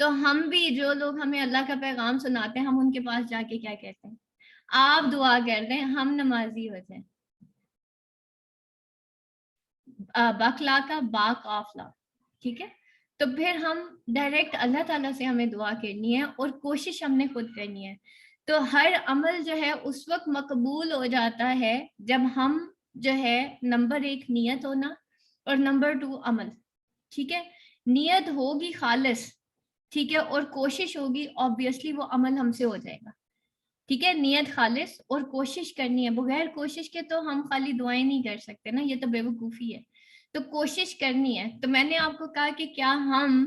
تو ہم بھی جو لوگ ہمیں اللہ کا پیغام سناتے ہیں ہم ان کے پاس جا کے کیا کہتے ہیں؟ آپ دعا کر دیں ہم نمازی ہو جائیں. بخلا کا باک آفلا. ٹھیک ہے. تو پھر ہم ڈائریکٹ اللہ تعالیٰ سے ہمیں دعا کرنی ہے اور کوشش ہم نے خود کرنی ہے. تو ہر عمل جو ہے اس وقت مقبول ہو جاتا ہے جب ہم جو ہے نمبر 1 نیت ہونا اور نمبر 2 عمل. ٹھیک ہے. نیت ہوگی خالص. ٹھیک ہے. اور کوشش ہوگی obviously وہ عمل ہم سے ہو جائے گا. ٹھیک ہے. نیت خالص اور کوشش کرنی ہے. بغیر کوشش کے تو ہم خالی دعائیں نہیں کر سکتے نا, یہ تو بے وقوفی ہے. تو کوشش کرنی ہے. تو میں نے آپ کو کہا کہ کیا ہم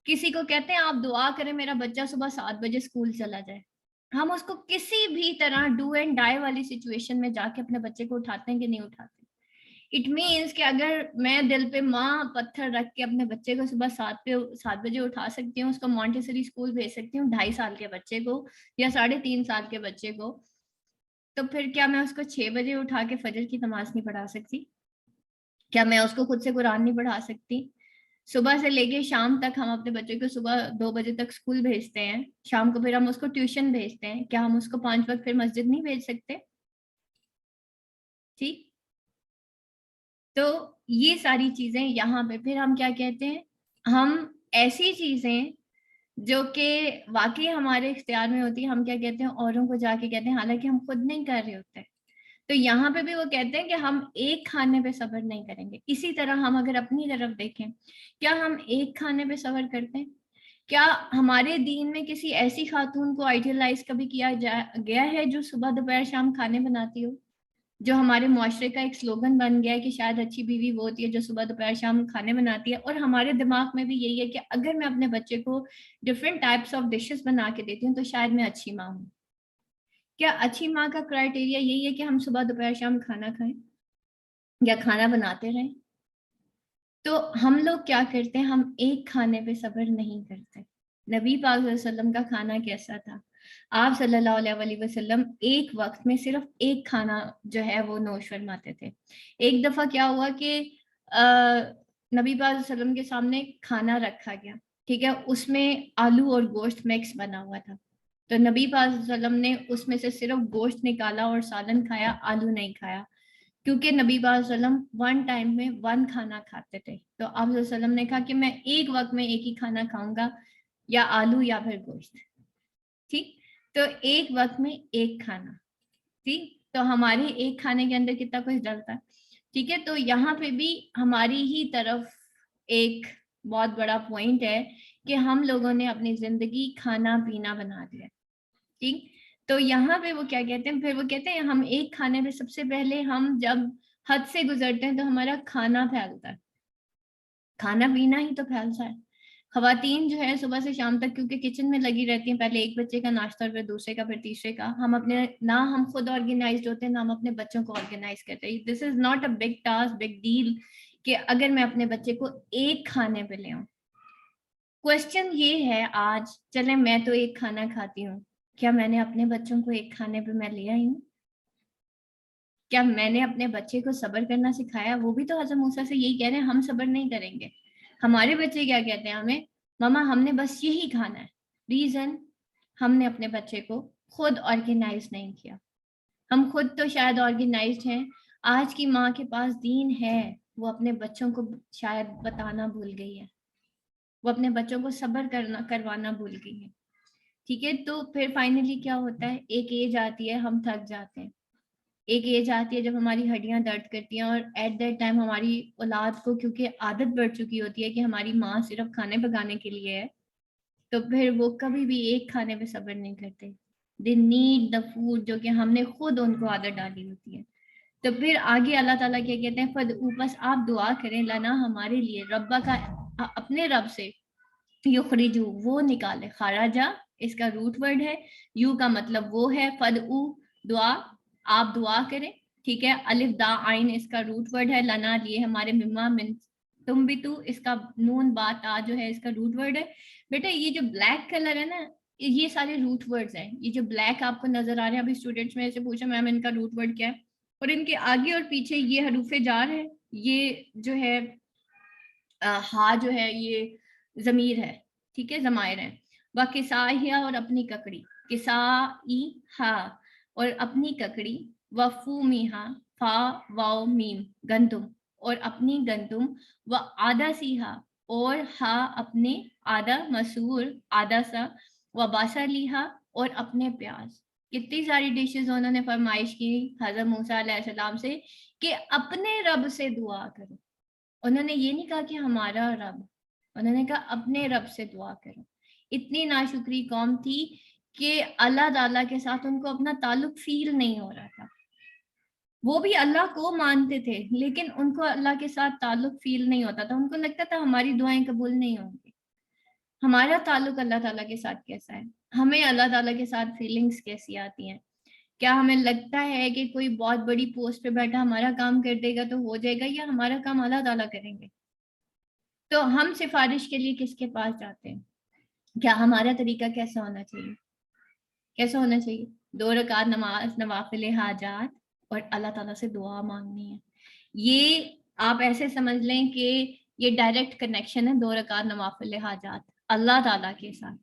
کسی کو کہتے ہیں آپ دعا کریں میرا بچہ صبح 7 بجے اسکول چلا جائے؟ ہم اس کو کسی بھی طرح ڈو اینڈ ڈائی والی سچویشن میں جا کے اپنے بچے کو اٹھاتے ہیں کہ نہیں اٹھاتے؟ اٹ مینس کہ اگر میں دل پہ ماں پتھر رکھ کے اپنے بچے کو صبح 7 بجے اٹھا سکتی ہوں, اس کو مونٹیسری اسکول بھیج سکتی ہوں 2.5 سال کے بچے کو یا 3.5 سال کے بچے کو, تو پھر کیا میں اس کو 6 بجے اٹھا کے فجر کی نماز نہیں پڑھا سکتی؟ کیا میں اس کو خود سے قرآن نہیں پڑھا سکتی؟ صبح سے لے کے شام تک ہم اپنے بچے کو صبح 2 بجے تک اسکول بھیجتے ہیں, شام کو پھر ہم اس کو ٹیوشن بھیجتے ہیں, کیا ہم اس کو 5 وقت پھر مسجد نہیں بھیج سکتے؟ ٹھیک. تو یہ ساری چیزیں یہاں پہ پھر ہم کیا کہتے ہیں, ہم ایسی چیزیں جو کہ واقعی ہمارے اختیار میں ہوتی ہیں ہم کیا کہتے ہیں اوروں کو جا کے کہتے ہیں حالانکہ ہم خود نہیں کر رہے ہوتے. تو یہاں پہ بھی وہ کہتے ہیں کہ ہم ایک کھانے پہ صبر نہیں کریں گے. اسی طرح ہم اگر اپنی طرف دیکھیں, کیا ہم ایک کھانے پہ صبر کرتے ہیں؟ کیا ہمارے دین میں کسی ایسی خاتون کو آئیڈیلائز کبھی کیا گیا ہے جو صبح دوپہر شام کھانے بناتی ہو؟ جو ہمارے معاشرے کا ایک سلوگن بن گیا ہے کہ شاید اچھی بیوی وہ ہوتی ہے جو صبح دوپہر شام کھانے بناتی ہے. اور ہمارے دماغ میں بھی یہی ہے کہ اگر میں اپنے بچے کو ڈفرینٹ ٹائپس آف ڈشز بنا کے دیتی ہوں تو شاید میں اچھی ماں ہوں. کیا اچھی ماں کا کرائٹیریا یہی ہے کہ ہم صبح دوپہر شام کھانا کھائیں یا کھانا بناتے رہیں؟ تو ہم لوگ کیا کرتے ہیں, ہم ایک کھانے پہ صبر نہیں کرتے. نبی پاک صلی اللہ علیہ وسلم کا کھانا کیسا تھا؟ آپ صلی اللہ علیہ وسلم ایک وقت میں صرف ایک کھانا جو ہے وہ نوش فرماتے تھے. ایک دفعہ کیا ہوا کہ نبی پاک صلی اللہ علیہ وسلم کے سامنے کھانا رکھا گیا, ٹھیک ہے, اس میں آلو اور گوشت مکس بنا ہوا تھا. تو نبی پاک صلی اللہ علیہ وسلم نے اس میں سے صرف گوشت نکالا اور سالن کھایا, آلو نہیں کھایا, کیونکہ نبی پاک صلی اللہ علیہ وسلم 1 ٹائم میں 1 کھانا کھاتے تھے. تو آپ صلی اللہ علیہ وسلم نے کہا کہ میں ایک وقت میں ایک ہی کھانا کھاؤں گا, یا آلو یا پھر گوشت. ٹھیک. تو ایک وقت میں ایک کھانا. ٹھیک. تو ہمارے ایک کھانے کے اندر کتنا کچھ ڈلتا ہے. ٹھیک ہے. تو یہاں پہ بھی ہماری ہی طرف ایک بہت بڑا پوائنٹ ہے کہ ہم لوگوں نے اپنی زندگی کھانا پینا بنا دیا. ٹھیک. تو یہاں پہ وہ کیا کہتے ہیں, پھر وہ کہتے ہیں ہم ایک کھانے پہ سب سے پہلے ہم جب حد سے گزرتے ہیں تو ہمارا کھانا پھیلتا ہے, کھانا پینا ہی تو پھیلتا ہے. خواتین جو ہے صبح سے شام تک کیونکہ کچن میں لگی رہتی ہیں, پہلے ایک بچے کا ناشتہ, پھر دوسرے کا, پھر تیسرے کا. ہم اپنے نہ ہم خود آرگنائزڈ ہوتے ہیں نہ ہم اپنے بچوں کو آرگنائز کرتے ہیں. This is not a big task, big deal کہ اگر میں اپنے بچے کو ایک کھانے پہ لے آؤں. کوشچن یہ ہے آج, چلیں میں تو ایک کھانا کھاتی ہوں, کیا میں نے اپنے بچوں کو ایک کھانے پہ میں لے آئی ہوں؟ کیا میں نے اپنے بچے کو صبر کرنا سکھایا؟ وہ بھی تو حضرت موسیٰ سے یہی کہہ رہے ہیں ہم صبر نہیں کریں گے. ہمارے بچے کیا کہتے ہیں ہمیں, ماما ہم نے بس یہی کھانا ہے. ریزن, ہم نے اپنے بچے کو خود آرگنائز نہیں کیا. ہم خود تو شاید آرگنائزڈ ہیں, آج کی ماں کے پاس دین ہے, وہ اپنے بچوں کو شاید بتانا بھول گئی ہے, وہ اپنے بچوں کو صبر کروانا بھول گئی ہے. ٹھیک ہے. تو پھر فائنلی کیا ہوتا ہے, ایک ایج آتی ہے ہم تھک جاتے ہیں. ایک ایج آتی ہے جب ہماری ہڈیاں درد کرتی ہیں, اور ایٹ دیٹ ٹائم ہماری اولاد کو کیونکہ عادت بڑھ چکی ہوتی ہے کہ ہماری ماں صرف کھانے پکانے کے لیے ہے, تو پھر وہ کبھی بھی ایک کھانے پہ صبر نہیں کرتے. دے نیڈ دا فوڈ جو کہ ہم نے خود ان کو عادت ڈالی ہوتی ہے. تو پھر آگے اللہ تعالیٰ کیا کہتے ہیں, فد اوپس آپ دعا کریں لنا ہمارے لیے, ربا کا اپنے رب سے, یخرجو وہ نکالے, خراجہ اس کا روٹ ورڈ ہے, یو کا مطلب وہ ہے, فد او دعا آپ دعا کریں. ٹھیک ہے. الف دا عین اس کا روٹ ورڈ ہے, لنا لیے ہمارے, مما من تم بھی تو اس کا نون با تا جو ہے اس کا روٹ ورڈ ہے. بیٹا یہ جو بلیک کلر ہے نا, یہ سارے روٹ ورڈز ہیں. یہ جو بلیک آپ کو نظر آ رہے ہیں, ابھی اسٹوڈینٹس میں سے پوچھا میم ان کا روٹ ورڈ کیا ہے, اور ان کے آگے اور پیچھے یہ حروف جار ہے, یہ جو ہے ہا جو ہے یہ ضمیر ہے. ٹھیک ہے ضمائر ہیں. و کسائیہ اور اپنی ککڑی, کسائیہ اور اپنی ککڑی, و فومیہا فا واو میم گندم اور اپنی گندم, و آدھا سیہا اور ہا اپنے آدھا مسور آدھا سا, و باسلیہا اور اپنے پیاز. کتنی ساری ڈشز انہوں نے فرمائش کی حضرت موسیٰ علیہ السلام سے کہ اپنے رب سے دعا کرو. انہوں نے یہ نہیں کہا کہ ہمارا رب, انہوں نے کہا اپنے رب سے دعا کرو. اتنی ناشکری قوم تھی کہ اللہ تعالیٰ کے ساتھ ان کو اپنا تعلق فیل نہیں ہو رہا تھا. وہ بھی اللہ کو مانتے تھے لیکن ان کو اللہ کے ساتھ تعلق فیل نہیں ہوتا تھا. ان کو لگتا تھا ہماری دعائیں قبول نہیں ہوں گی. ہمارا تعلق اللہ تعالیٰ کے ساتھ کیسا ہے, ہمیں اللہ تعالیٰ کے ساتھ فیلنگز کیسی آتی ہیں؟ کیا ہمیں لگتا ہے کہ کوئی بہت بڑی پوسٹ پہ بیٹھا ہمارا کام کر دے گا تو ہو جائے گا, یا ہمارا کام اللہ تعالیٰ کریں گے؟ تو ہم سفارش کے لیے کس کے پاس جاتے ہیں؟ کیا ہمارا طریقہ کیسا ہونا چاہیے؟ کیسا ہونا چاہیے؟ 2 رکعت نماز, نوافل حاجات اور اللہ تعالیٰ سے دعا مانگنی ہے. یہ آپ ایسے سمجھ لیں کہ یہ ڈائریکٹ کنیکشن ہے 2 رکعت نوافل حاجات اللہ تعالیٰ کے ساتھ.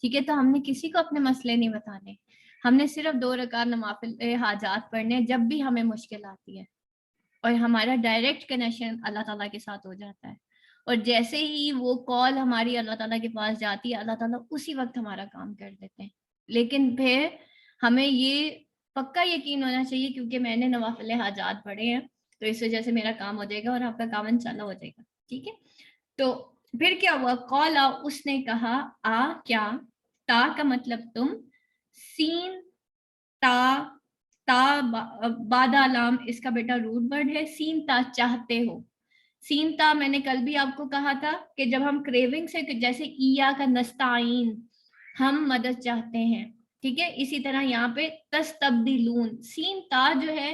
ٹھیک ہے, تو ہم نے کسی کو اپنے مسئلے نہیں بتانے, ہم نے صرف 2 رکعت نوافل حاجات پڑھنے جب بھی ہمیں مشکل آتی ہے, اور ہمارا ڈائریکٹ کنیکشن اللہ تعالیٰ کے ساتھ ہو جاتا ہے. اور جیسے ہی وہ کال ہماری اللہ تعالیٰ کے پاس جاتی ہے, اللہ تعالیٰ اسی وقت ہمارا کام کر دیتے ہیں. لیکن پھر ہمیں یہ پکا یقین ہونا چاہیے کیونکہ میں نے نوافل حاجات پڑھے ہیں تو اس وجہ سے میرا کام ہو جائے گا اور آپ کا کام انشاءاللہ ہو جائے گا. ٹھیک ہے, تو پھر کیا ہوا؟ قولا, اس نے کہا, آ کیا, تا کا مطلب تم, سین تا, تا بادہ لام اس کا بیٹا روٹ ورڈ ہے, سین تا چاہتے ہو. سین تا میں نے کل بھی آپ کو کہا تھا کہ جب ہم کریونگ سے, جیسے ایا کا نستعین ہم مدد چاہتے ہیں, ٹھیک ہے, اسی طرح یہاں پہ تستبدلون, سین تا جو ہے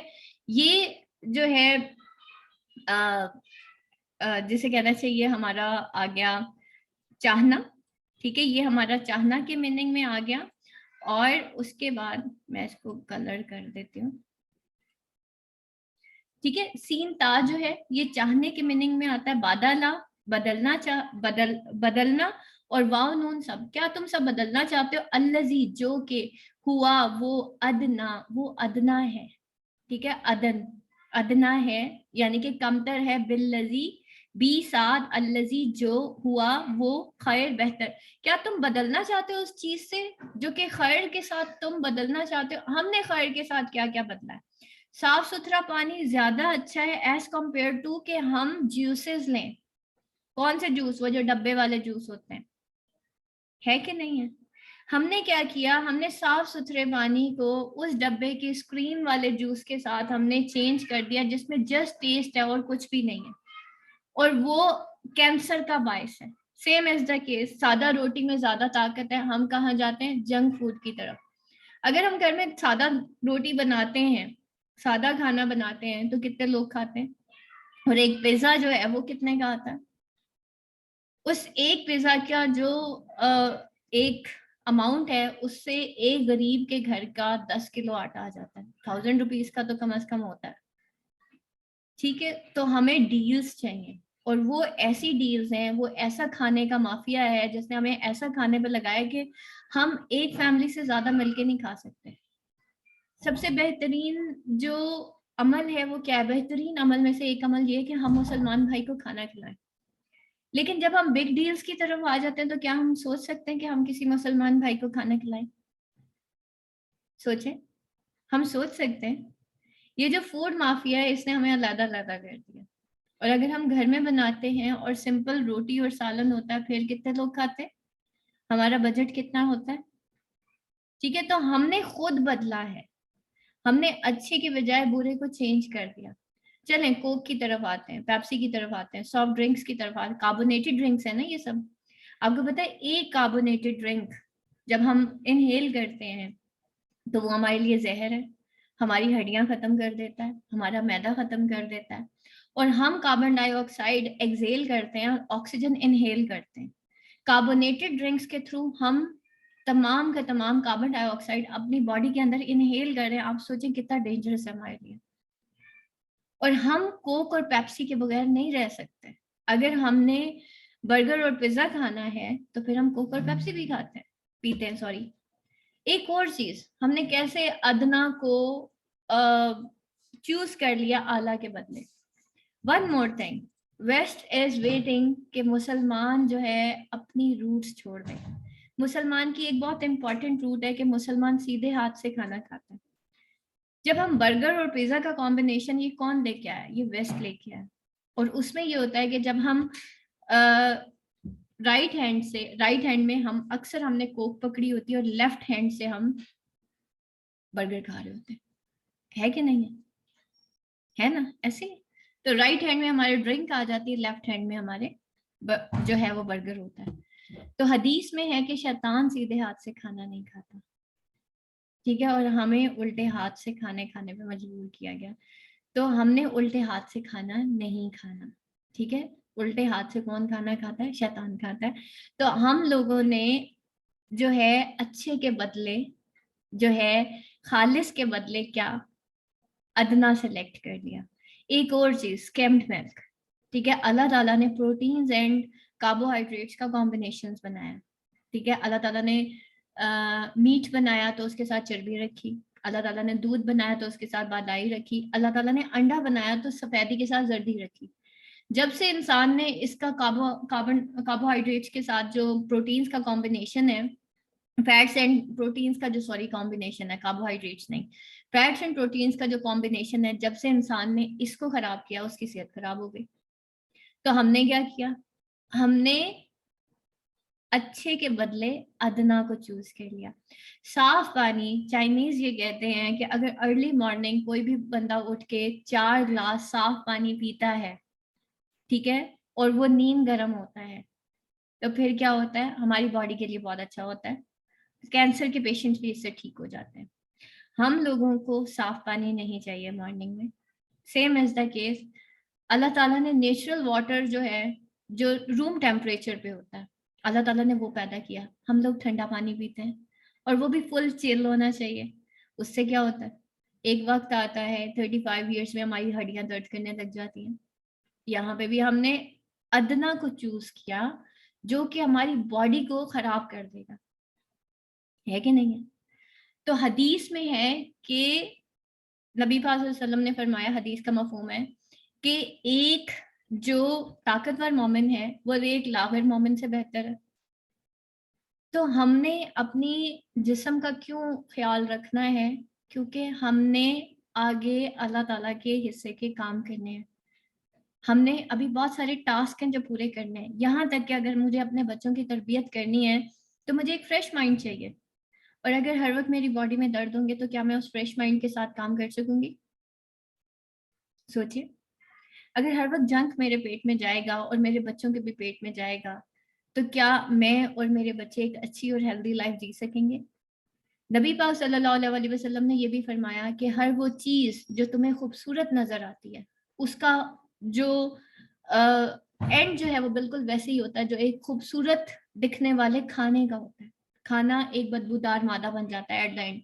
یہ جو ہے جسے کہنا چاہیے ہمارا آ گیا چاہنا. ٹھیک ہے, یہ ہمارا چاہنا کے میننگ میں آ گیا. اور اس کے بعد میں اس کو کلر کر دیتی ہوں. ٹھیک ہے, سین تا جو ہے یہ چاہنے کے میننگ میں آتا ہے, بادلا بدلنا, بدلنا, اور واو نون سب, کیا تم سب بدلنا چاہتے ہو, الذی جو کہ, ہوا وہ, ادنا وہ ادنا ہے. ٹھیک ہے, ادنا ہے یعنی کہ کمتر ہے, بالذی بی ساتھ, الذی جو, ہوا وہ, خیر بہتر. کیا تم بدلنا چاہتے ہو اس چیز سے جو کہ خیر کے ساتھ تم بدلنا چاہتے ہو؟ ہم نے خیر کے ساتھ کیا کیا بدلا ہے؟ صاف ستھرا پانی زیادہ اچھا ہے ایز کمپیئر ٹو کہ ہم جوسز لیں. کون سے جوس؟ وہ جو ڈبے والے جوس ہوتے ہیں, ہے کہ نہیں ہے؟ ہم نے کیا کیا, ہم نے صاف ستھرے پانی کو اس ڈبے کی اسکرین والے جوس کے ساتھ ہم نے چینج کر دیا جس میں جسٹ ٹیسٹ ہے اور کچھ بھی نہیں ہے, اور وہ کینسر کا باعث ہے. سیم ایز دا کیس, سادہ روٹی میں زیادہ طاقت ہے, ہم کہاں جاتے ہیں؟ جنک فوڈ کی طرف. اگر ہم گھر میں سادہ روٹی بناتے ہیں, سادہ کھانا بناتے ہیں تو کتنے لوگ کھاتے ہیں؟ اور ایک پیزا جو ہے وہ کتنے کا آتا ہے؟ اس ایک پیزا کا جو ایک اماؤنٹ ہے اس سے ایک غریب کے گھر کا 10 کلو آٹا آ جاتا ہے. 1000 روپیز کا تو کم از کم ہوتا ہے. ٹھیک ہے, تو ہمیں ڈیلز چاہیے, اور وہ ایسی ڈیلز ہیں, وہ ایسا کھانے کا مافیا ہے جس نے ہمیں ایسا کھانے پہ لگایا کہ ہم ایک فیملی سے زیادہ مل کے نہیں کھا سکتے. سب سے بہترین جو عمل ہے وہ کیا ہے؟ بہترین عمل میں سے ایک عمل یہ ہے کہ ہم مسلمان بھائی کو کھانا کھلائیں. لیکن جب ہم بگ ڈیلز کی طرف آ جاتے ہیں تو کیا ہم سوچ سکتے ہیں کہ ہم کسی مسلمان بھائی کو کھانا کھلائیں؟ سوچیں, ہم سوچ سکتے ہیں؟ یہ جو فوڈ مافیا ہے اس نے ہمیں علیحدہ علیحدہ کر دیا. اور اگر ہم گھر میں بناتے ہیں اور سمپل روٹی اور سالن ہوتا ہے, پھر کتنے لوگ کھاتے ہیں؟ ہمارا بجٹ کتنا ہوتا ہے؟ ٹھیک ہے, تو ہم نے خود بدلا ہے, ہم نے اچھے کی بجائے برے کو چینج کر دیا. چلیں کوک کی طرف آتے ہیں, پیپسی کی طرف آتے ہیں, سافٹ ڈرنکس کی طرف آتے ہیں. کاربونیٹڈ ڈرنکس ہیں نا یہ سب. آپ کو پتا ہے ایک کاربونیٹڈ ڈرنک جب ہم انہیل کرتے ہیں تو وہ ہمارے لیے زہر ہے, ہماری ہڈیاں ختم کر دیتا ہے, ہمارا میدا ختم کر دیتا ہے, اور ہم کاربن ڈائی آکسائڈ ایکسیل کرتے ہیں اور آکسیجن انہیل کرتے ہیں. کاربونیٹڈ ڈرنکس کے تھرو ہم تمام کا تمام کاربن ڈائی آکسائڈ اپنی باڈی کے اندر انہیل کر رہے ہیں. آپ سوچیں کتنا ڈینجرس ہے ہمارے لیے. اور ہم کوک اور پیپسی کے بغیر نہیں رہ سکتے. اگر ہم نے برگر اور پیزا کھانا ہے تو پھر ہم کوک اور پیپسی بھی پیتے ہیں سوری. ایک اور چیز, ہم نے کیسے ادنا کو چوز کر لیا اعلیٰ کے بدلے. One more thing, west is waiting کہ مسلمان جو ہے اپنی روٹس چھوڑ دیں. مسلمان کی ایک بہت امپورٹنٹ روٹ ہے کہ مسلمان سیدھے ہاتھ سے کھانا کھاتا ہے. جب ہم برگر اور پیزا کا کمبینیشن, یہ کون لے کے آیا؟ یہ ویسٹ لے کے آیا. اور اس میں یہ ہوتا ہے کہ جب ہم رائٹ ہینڈ میں ہم اکثر ہم نے کوک پکڑی ہوتی ہے اور لیفٹ ہینڈ سے ہم برگر کھا رہے ہوتے ہیں, ہے کہ نہیں ہے نا ایسے؟ تو رائٹ ہینڈ میں ہمارے ڈرنک آ جاتی ہے, لیفٹ ہینڈ میں ہمارے جو ہے وہ برگر ہوتا ہے. تو حدیث میں ہے کہ شیطان سیدھے ہاتھ سے کھانا نہیں کھاتا, ٹھیک ہے, اور ہمیں الٹے ہاتھ سے کھانے پہ مجبور کیا گیا. تو ہم نے الٹے ہاتھ سے کھانا نہیں کھانا, ٹھیک ہے. الٹے ہاتھ سے کون کھانا کھاتا ہے؟ شیطان کھاتا ہے. تو ہم لوگوں نے جو ہے اچھے کے بدلے, جو ہے خالص کے بدلے کیا ادنا سلیکٹ کر لیا. ایک اور چیز, اسکیمڈ ملک, ٹھیک ہے. اللہ تعالیٰ نے پروٹینز اینڈ کاربوہائیڈریٹس کا کمبینیشنز بنایا, ٹھیک ہے. اللہ تعالیٰ نے میٹ بنایا تو اس کے ساتھ چربی رکھی. اللہ تعالیٰ نے دودھ بنایا تو اس کے ساتھ بادائی رکھی. اللہ تعالیٰ نے انڈا بنایا تو سفیدی کے ساتھ زردی رکھی. جب سے انسان نے اس کا کاربوہائیڈریٹس کے ساتھ جو پروٹینز کا کمبینیشن ہے, فیٹس اینڈ پروٹینز کا جو کمبینیشن ہے, کاربوہائیڈریٹس نہیں, فیٹس اینڈ پروٹینز کا جو کمبینیشن ہے, جب سے انسان نے اس کو خراب کیا اس کی صحت خراب ہو گئی. تو ہم نے کیا کیا؟ ہم نے اچھے کے بدلے ادنا کو چوز کر لیا. صاف پانی, چائنیز یہ کہتے ہیں کہ اگر ارلی مارننگ کوئی بھی بندہ اٹھ کے 4 گلاس صاف پانی پیتا ہے, ٹھیک ہے, اور وہ نیم گرم ہوتا ہے, تو پھر کیا ہوتا ہے؟ ہماری باڈی کے لیے بہت اچھا ہوتا ہے. کینسر کے پیشنٹس بھی اس سے ٹھیک ہو جاتے ہیں. ہم لوگوں کو صاف پانی نہیں چاہیے مارننگ میں. سیم ایز دا کیس, اللہ تعالیٰ نے نیچرل واٹر جو ہے, جو روم ٹیمپریچر پہ ہوتا ہے, اللہ تعالیٰ نے وہ پیدا کیا. ہم لوگ ٹھنڈا پانی پیتے ہیں, اور وہ بھی فل چل ہونا چاہیے. اس سے کیا ہوتا ہے؟ ایک وقت آتا ہے 35 ایئرس میں ہماری ہڈیاں درد کرنے لگ جاتی ہیں. یہاں پہ بھی ہم نے ادنا کو چوز کیا, جو کہ ہماری باڈی کو خراب کر دے گا, ہے کہ نہیں ہے؟ تو حدیث میں ہے کہ نبی پاک صلی اللہ علیہ وسلم نے فرمایا, حدیث کا مفہوم ہے کہ ایک جو طاقتور مومن ہے وہ ایک لاغر مومن سے بہتر ہے. تو ہم نے اپنی جسم کا کیوں خیال رکھنا ہے؟ کیونکہ ہم نے آگے اللہ تعالیٰ کے حصے کے کام کرنے ہیں. ہم نے ابھی بہت سارے ٹاسک ہیں جو پورے کرنے ہیں. یہاں تک کہ اگر مجھے اپنے بچوں کی تربیت کرنی ہے تو مجھے ایک فریش مائنڈ چاہیے, اور اگر ہر وقت میری باڈی میں درد ہوں گے تو کیا میں اس فریش مائنڈ کے ساتھ کام کر سکوں گی؟ سوچئے, اگر ہر وقت جنک میرے پیٹ میں جائے گا اور میرے بچوں کے بھی پیٹ میں جائے گا تو کیا میں اور میرے بچے ایک اچھی اور ہیلدی لائف جی سکیں گے؟ نبی پاک صلی اللہ علیہ وسلم نے یہ بھی فرمایا کہ ہر وہ چیز جو تمہیں خوبصورت نظر آتی ہے, اس کا جو اینڈ جو ہے وہ بالکل ویسے ہی ہوتا ہے جو ایک خوبصورت دکھنے والے کھانے کا ہوتا ہے. کھانا ایک بدبودار مادہ بن جاتا ہے ایٹ دا اینڈ.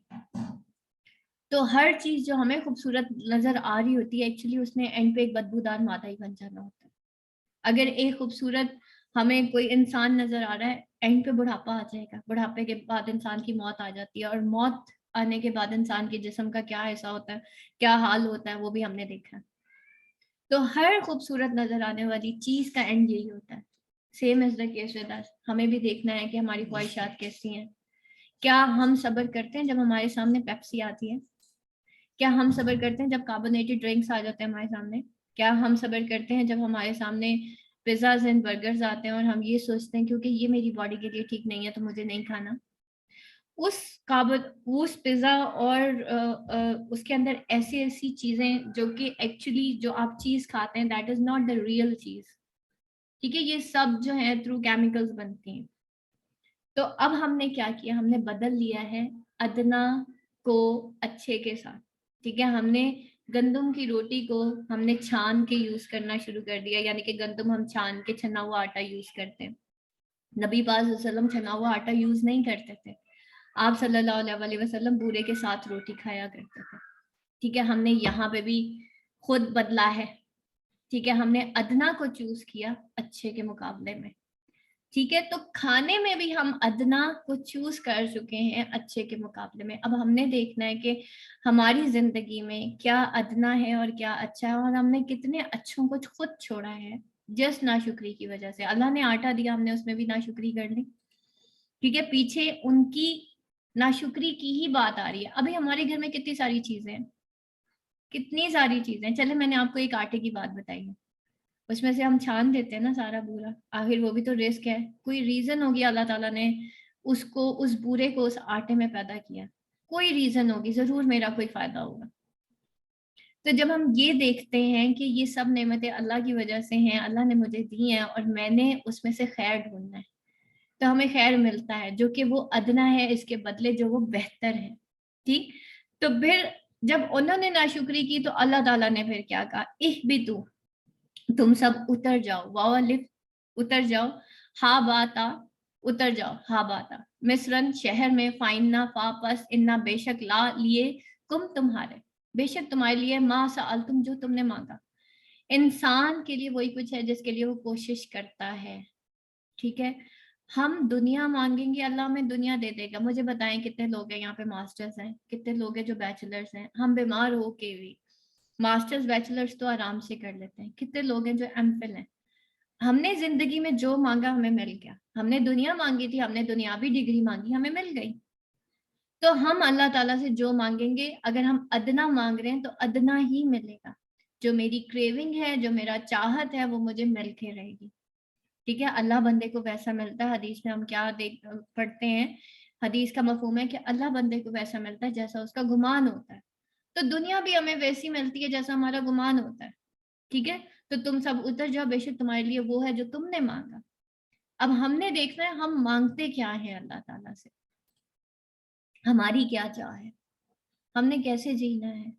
تو ہر چیز جو ہمیں خوبصورت نظر آ رہی ہوتی ہے, ایکچولی اس نے اینڈ پہ ایک بدبودار مادہ ہی بن جانا ہوتا ہے. اگر ایک خوبصورت ہمیں کوئی انسان نظر آ رہا ہے, اینڈ پہ بڑھاپا آ جائے گا, بڑھاپے کے بعد انسان کی موت آ جاتی ہے, اور موت آنے کے بعد انسان کے جسم کا کیا ایسا ہوتا ہے, کیا حال ہوتا ہے, وہ بھی ہم نے دیکھا. تو ہر خوبصورت نظر آنے والی چیز کا اینڈ یہی ہوتا ہے. Same as the case with us, ہمیں بھی دیکھنا ہے کہ ہماری خواہشات کیسی ہیں. کیا ہم صبر کرتے ہیں جب ہمارے سامنے پیپسی آتی ہے؟ کیا ہم صبر کرتے ہیں جب کاربونیٹڈ ڈرنکس آ جاتے ہیں ہمارے سامنے؟ کیا ہم صبر کرتے ہیں جب ہمارے سامنے پیزاز اینڈ برگرز آتے ہیں اور ہم یہ سوچتے ہیں کیونکہ یہ میری باڈی کے لیے ٹھیک نہیں ہے تو مجھے نہیں کھانا؟ اس پیزا اور اس کے اندر ایسی چیزیں جو کہ ایکچولی جو آپ چیز کھاتے ہیں that is not the real چیز, ٹھیک ہے, یہ سب جو ہے تھرو کیمیکلز بنتی ہیں. تو اب ہم نے کیا کیا؟ ہم نے بدل لیا ہے ادنا کو اچھے کے ساتھ, ٹھیک ہے. ہم نے گندم کی روٹی کو ہم نے چھان کے یوز کرنا شروع کر دیا, یعنی کہ گندم ہم چھان کے چھنا ہوا آٹا یوز کرتے ہیں. نبی پاک صلی اللہ علیہ وسلم چھنا ہوا آٹا یوز نہیں کرتے تھے, آپ صلی اللہ علیہ وسلم بورے کے ساتھ روٹی کھایا کرتے تھے, ٹھیک ہے. ہم نے یہاں پہ بھی خود بدلا ہے, ٹھیک ہے. ہم نے ادنا کو چوز کیا اچھے کے مقابلے میں, ٹھیک ہے. تو کھانے میں بھی ہم ادنا کو چوز کر چکے ہیں اچھے کے مقابلے میں. اب ہم نے دیکھنا ہے کہ ہماری زندگی میں کیا ادنا ہے اور کیا اچھا ہے, اور ہم نے کتنے اچھوں کو خود چھوڑا ہے جس ناشکری کی وجہ سے. اللہ نے آٹا دیا, ہم نے اس میں بھی ناشکری کر لی. ٹھیک ہے, پیچھے ان کی ناشکری کی ہی بات آ رہی ہے. ابھی ہمارے گھر میں کتنی ساری چیزیں ہیں, کتنی ساری چیزیں. چلے میں نے آپ کو ایک آٹے کی بات بتائی ہے, اس میں سے ہم چھان دیتے ہیں نا سارا بورا, آخر وہ بھی تو رزق ہے. کوئی ریزن ہوگی اللہ تعالیٰ نے اس کو, اس بورے کو اس آٹے میں پیدا کیا, کوئی ریزن ہوگی, ضرور میرا کوئی فائدہ ہوگا. تو جب ہم یہ دیکھتے ہیں کہ یہ سب نعمتیں اللہ کی وجہ سے ہیں, اللہ نے مجھے دی ہیں اور میں نے اس میں سے خیر ڈھونڈنا ہے, تو ہمیں خیر ملتا ہے جو کہ وہ ادنا ہے اس کے بدلے جو وہ بہتر ہے. ٹھیک, تو پھر جب انہوں نے ناشکری کی تو اللہ تعالیٰ نے پھر کیا کہا, اہبطوا, تم سب اتر جاؤ, واو الف, اتر جاؤ, ہا باتا, اتر جاؤ, ہا باتا, مصرن, شہر میں, فائنہ, فا پس, انا, بے شک, لا, لیے, کم, تمہارے, بے شک تمہارے لیے, ما سألتم, جو تم نے مانگا. انسان کے لیے وہی کچھ ہے جس کے لیے وہ کوشش کرتا ہے. ٹھیک ہے, ہم دنیا مانگیں گے, اللہ ہمیں دنیا دے دے گا. مجھے بتائیں کتنے لوگ ہیں یہاں پہ ماسٹرز ہیں, کتنے لوگ ہیں جو بیچلرز ہیں. ہم بیمار ہو کے بھی ماسٹرز بیچلرز تو آرام سے کر لیتے ہیں. کتنے لوگ ہیں جو ایم فل ہیں. ہم نے زندگی میں جو مانگا ہمیں مل گیا. ہم نے دنیا مانگی تھی, ہم نے دنیاوی ڈگری مانگی, ہمیں مل گئی. تو ہم اللہ تعالیٰ سے جو مانگیں گے, اگر ہم ادنا مانگ رہے ہیں تو ادنا ہی ملے گا. جو میری کریونگ ہے, جو میرا چاہت ہے, وہ مجھے مل کے رہے گی. ٹھیک ہے, اللہ بندے کو ویسا ملتا ہے. حدیث میں ہم کیا پڑھتے ہیں, حدیث کا مفہوم ہے کہ اللہ بندے کو ویسا ملتا ہے جیسا اس کا گمان ہوتا ہے. تو دنیا بھی ہمیں ویسی ملتی ہے جیسا ہمارا گمان ہوتا ہے. ٹھیک ہے, تو تم سب اتر جاؤ, بے شک تمہارے لیے وہ ہے جو تم نے مانگا. اب ہم نے دیکھنا ہے ہم مانگتے کیا ہیں اللہ تعالیٰ سے, ہماری کیا چاہ ہے, ہم نے کیسے جینا ہے,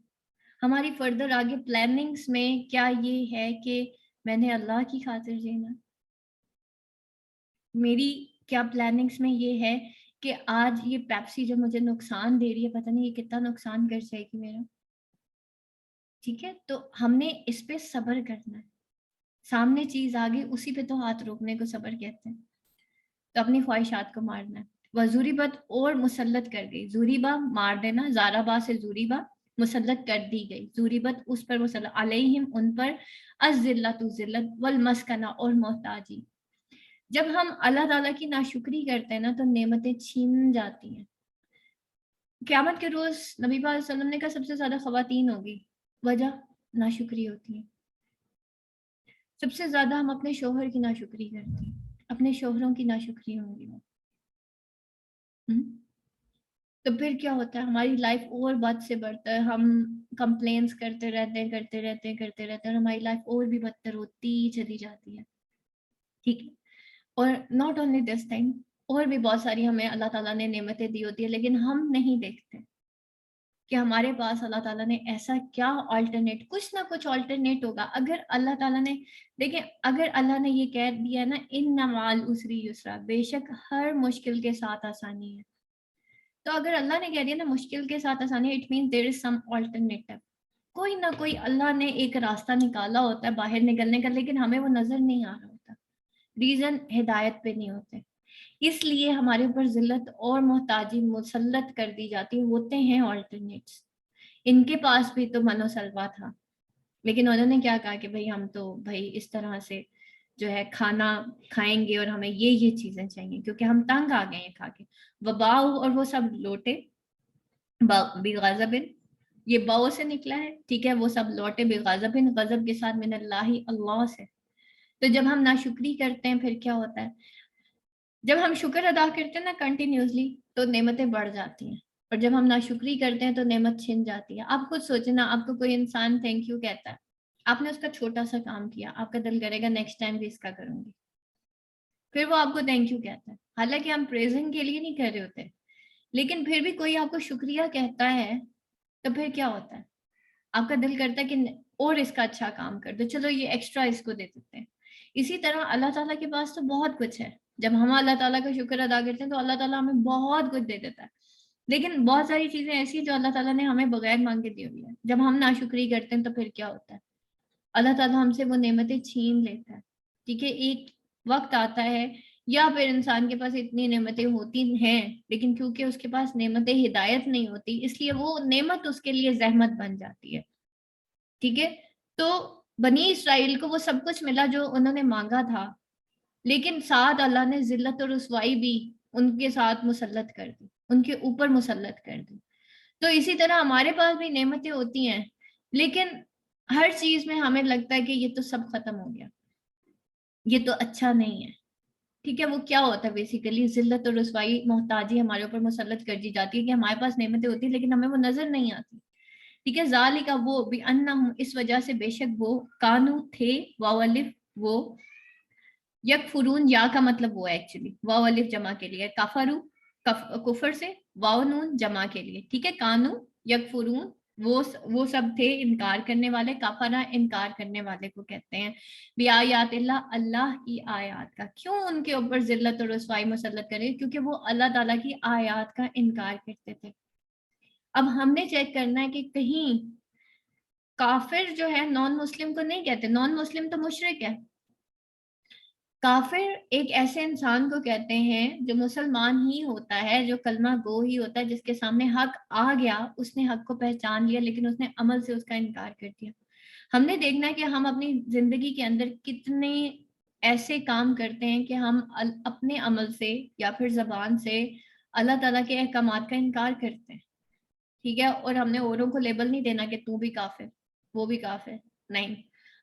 ہماری فردر آگے پلاننگز میں کیا یہ ہے کہ میں نے اللہ کی خاطر جینا. میری کیا پلاننگز میں یہ ہے کہ آج یہ پیپسی جو مجھے نقصان دے رہی ہے, پتہ نہیں یہ کتنا نقصان کر جائے گی میرا. ٹھیک ہے, تو ہم نے اس پہ صبر کرنا ہے. سامنے چیز آگے, اسی پہ تو ہاتھ روکنے کو صبر کہتے ہیں. تو اپنی خواہشات کو مارنا ہے. وزوریبت, اور مسلط کر گئی, زوریبا مار دینا, زارابا سے زوریبا, مسلط کر دی گئی, زوریبت اس پر مسلط, علیہم ان پر, الذلۃ ذلت, والمسکنہ اور محتاجی. جب ہم اللہ تعالیٰ کی ناشکری کرتے ہیں نا تو نعمتیں چھین جاتی ہیں. قیامت کے روز نبی پاک صلی اللہ علیہ وسلم نے کہا سب سے زیادہ خواتین ہوگی, وجہ ناشکری ہوتی ہے. سب سے زیادہ ہم اپنے شوہر کی ناشکری کرتے ہیں, اپنے شوہروں کی ناشکری ہوں گی. تو پھر کیا ہوتا ہے, ہماری لائف اور بد سے بڑھتا ہے. ہم کمپلینس کرتے رہتے ہیں اور ہماری لائف اور بھی بدتر ہوتی چلی جاتی ہے. ٹھیک ہے, اور ناٹ اونلی دس ٹائم, اور بھی بہت ساری ہمیں اللہ تعالیٰ نے نعمتیں دی ہوتی ہے, لیکن ہم نہیں دیکھتے کہ ہمارے پاس اللہ تعالیٰ نے ایسا کیا آلٹرنیٹ, کچھ نہ کچھ آلٹرنیٹ ہوگا. اگر اللہ تعالیٰ نے, دیکھیں اگر اللہ نے یہ کہہ دیا نا, ان مع العسر یسرا, بے شک ہر مشکل کے ساتھ آسانی ہے. تو اگر اللہ نے کہہ دیا نا مشکل کے ساتھ آسانی, it means there is some alternative. کوئی نہ کوئی اللہ نے ایک راستہ نکالا ہوتا ہے باہر نکلنے کا, لیکن ہمیں وہ نظر نہیں آ رہا ہوتا. ریزن ہدایت پہ نہیں ہوتے, اس لیے ہمارے اوپر ذلت اور محتاجی مسلط کر دی جاتی. ہوتے ہیں آلٹرنیٹس, ان کے پاس بھی تو من و سلوا تھا, لیکن انہوں نے کیا کہا کہ بھئی ہم تو بھئی اس طرح سے جو ہے کھانا کھائیں گے اور ہمیں یہ چیزیں چاہیے کیونکہ ہم تنگ آ گئے ہیں کھا کے. وباؤ, اور وہ سب لوٹے, بغضب, یہ باؤ سے نکلا ہے. ٹھیک ہے, وہ سب لوٹے بغضب, غضب کے ساتھ, من اللہ, اللہ سے. تو جب ہم ناشکری کرتے ہیں پھر کیا ہوتا ہے, جب ہم شکر ادا کرتے ہیں نا کنٹینیوسلی تو نعمتیں بڑھ جاتی ہیں, اور جب ہم ناشکری کرتے ہیں تو نعمت چھن جاتی ہے. آپ خود سوچنا, آپ کو کوئی انسان تھینک یو کہتا ہے, آپ نے اس کا چھوٹا سا کام کیا, آپ کا دل کرے گا نیکسٹ ٹائم بھی اس کا کروں گی, پھر وہ آپ کو تھینک یو کہتا ہے. حالانکہ ہم پریزنگ کے لیے نہیں کر رہے ہوتے, لیکن پھر بھی کوئی آپ کو شکریہ کہتا ہے تو پھر کیا ہوتا ہے, آپ کا دل کرتا ہے کہ اور اس کا اچھا کام کر دو, چلو یہ ایکسٹرا اس کو دے دیتے ہیں. اسی طرح اللہ تعالیٰ کے پاس تو بہت کچھ ہے. جب ہم اللہ تعالیٰ کا شکر ادا کرتے ہیں تو اللہ تعالیٰ ہمیں بہت کچھ دے دیتا ہے, لیکن بہت ساری چیزیں ایسی جو اللہ تعالیٰ نے ہمیں بغیر مانگے دی ہوئی ہیں. جب ہم ناشکری کرتے ہیں تو پھر کیا ہوتا ہے, اللہ تعالیٰ ہم سے وہ نعمتیں چھین لیتا ہے. ٹھیک ہے, ایک وقت آتا ہے یا پھر انسان کے پاس اتنی نعمتیں ہوتی ہیں لیکن کیونکہ اس کے پاس نعمت ہدایت نہیں ہوتی اس لیے وہ نعمت اس کے لیے زحمت بن جاتی ہے. ٹھیک ہے. تو بنی اسرائیل کو وہ سب کچھ ملا جو انہوں نے مانگا تھا، لیکن ساتھ اللہ نے ذلت اور رسوائی بھی ان کے ساتھ مسلط کر دی، ان کے اوپر مسلط کر دی. تو اسی طرح ہمارے پاس بھی نعمتیں ہوتی ہیں لیکن ہر چیز میں ہمیں لگتا ہے کہ یہ تو سب ختم ہو گیا، یہ تو اچھا نہیں ہے. ٹھیک ہے. وہ کیا ہوتا ہے بیسیکلی ذلت اور رسوائی محتاجی ہمارے اوپر مسلط کر دی جاتی ہے کہ ہمارے پاس نعمتیں ہوتی ہیں لیکن ہمیں وہ نظر نہیں آتی. ٹھیک ہے. ذالک وہ بانہم اس وجہ سے بے شک وہ کانو تھے واو الف وہ یکفرون یا کا مطلب وہ ہے ایکچولی واو الف جمع کے لیے کفرو کفر سے واو نون جمع کے لیے. ٹھیک ہے. کانو یکفرون وہ سب تھے انکار کرنے والے. کفرا انکار کرنے والے کو کہتے ہیں. بیایات اللہ اللہ کی آیات کا. کیوں ان کے اوپر ذلت اور رسوائی مسلط کرے؟ کیونکہ وہ اللہ تعالیٰ کی آیات کا انکار کرتے تھے. اب ہم نے چیک کرنا ہے کہ کہیں کافر جو ہے نان مسلم کو نہیں کہتے. نان مسلم تو مشرک ہے. کافر ایک ایسے انسان کو کہتے ہیں جو مسلمان ہی ہوتا ہے، جو کلمہ گو ہی ہوتا ہے، جس کے سامنے حق آ گیا، اس نے حق کو پہچان لیا لیکن اس نے عمل سے اس کا انکار کر دیا. ہم نے دیکھنا ہے کہ ہم اپنی زندگی کے اندر کتنے ایسے کام کرتے ہیں کہ ہم اپنے عمل سے یا پھر زبان سے اللہ تعالیٰ کے احکامات کا انکار کرتے ہیں. ٹھیک ہے. اور ہم نے اوروں کو لیبل نہیں دینا کہ تو بھی کافر وہ بھی کافر، نہیں.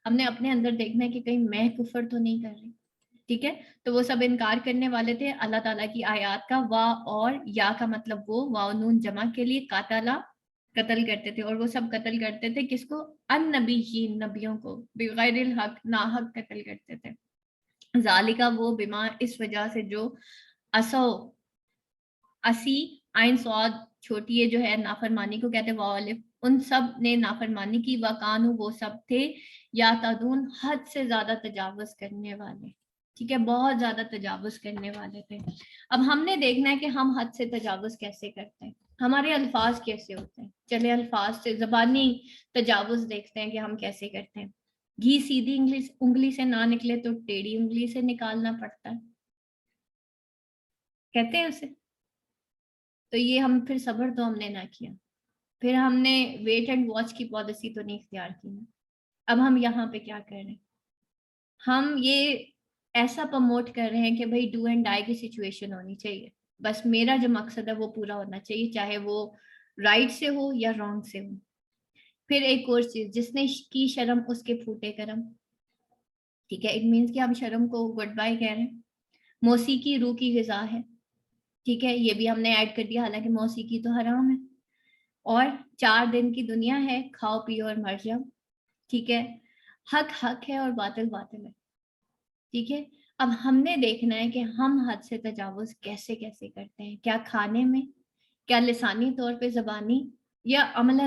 ہم نے اپنے اندر دیکھنا ہے کہ کہیں میں کفر تو نہیں کر رہی. ٹھیک ہے. تو وہ سب انکار کرنے والے تھے اللہ تعالیٰ کی آیات کا. وا اور یا کا مطلب وہ واو نون جمع کے لیے قاتلا قتل کرتے تھے. اور وہ سب قتل کرتے تھے کس کو؟ ان نبیین نبیوں کو. بغیر الحق ناحق قتل کرتے تھے. ذالکا وہ بما اس وجہ سے جو اسو اسی آئین سواد چھوٹی ہے جو ہے نافرمانی کو کہتے ہیں واو الف. ان سب نے نافرمانی کی. وکانو وہ سب تھے یا تدون حد سے زیادہ تجاوز کرنے والے. ٹھیک ہے. بہت زیادہ تجاوز کرنے والے تھے. اب ہم نے دیکھنا ہے کہ ہم حد سے تجاوز کیسے کرتے ہیں، ہمارے الفاظ کیسے ہوتے ہیں. چلے الفاظ سے زبانی تجاوز دیکھتے ہیں کہ ہم کیسے کرتے ہیں. گھی سیدھی انگلی سے نہ نکلے تو ٹیڑھی انگلی سے نکالنا پڑتا ہے، کہتے ہیں اسے. تو یہ ہم پھر صبر تو ہم نے نہ کیا، پھر ہم نے ویٹ اینڈ واچ کی پالیسی تو نہیں اختیار کی نا. اب ہم یہاں پہ کیا کر رہے ہیں؟ ہم یہ ایسا پروموٹ کر رہے ہیں کہ بھائی ڈو اینڈ ڈائی کی سچویشن ہونی چاہیے. بس میرا جو مقصد ہے وہ پورا ہونا چاہیے، چاہے وہ رائٹ سے ہو یا رانگ سے ہو. پھر ایک اور چیز، جس نے کی شرم اس کے پھوٹے کرم. ٹھیک ہے. اٹ مینس کہ ہم شرم کو گڈ بائی کہہ رہے ہیں. موسیقی روح کی غذا ہے. ٹھیک ہے. یہ بھی ہم نے ایڈ کر دیا، حالانکہ موسیقی تو حرام ہے. اور 4 دن کی دنیا ہے، کھاؤ پیو اور مر جاؤ. ٹھیک ہے. حق حق ہے اور باطل باطل ہے. ٹھیک ہے. اب ہم نے دیکھنا ہے کہ ہم حد سے تجاوز کیسے کیسے کرتے ہیں. کیا کھانے میں، کیا لسانی طور پہ زبانی، یا عملاً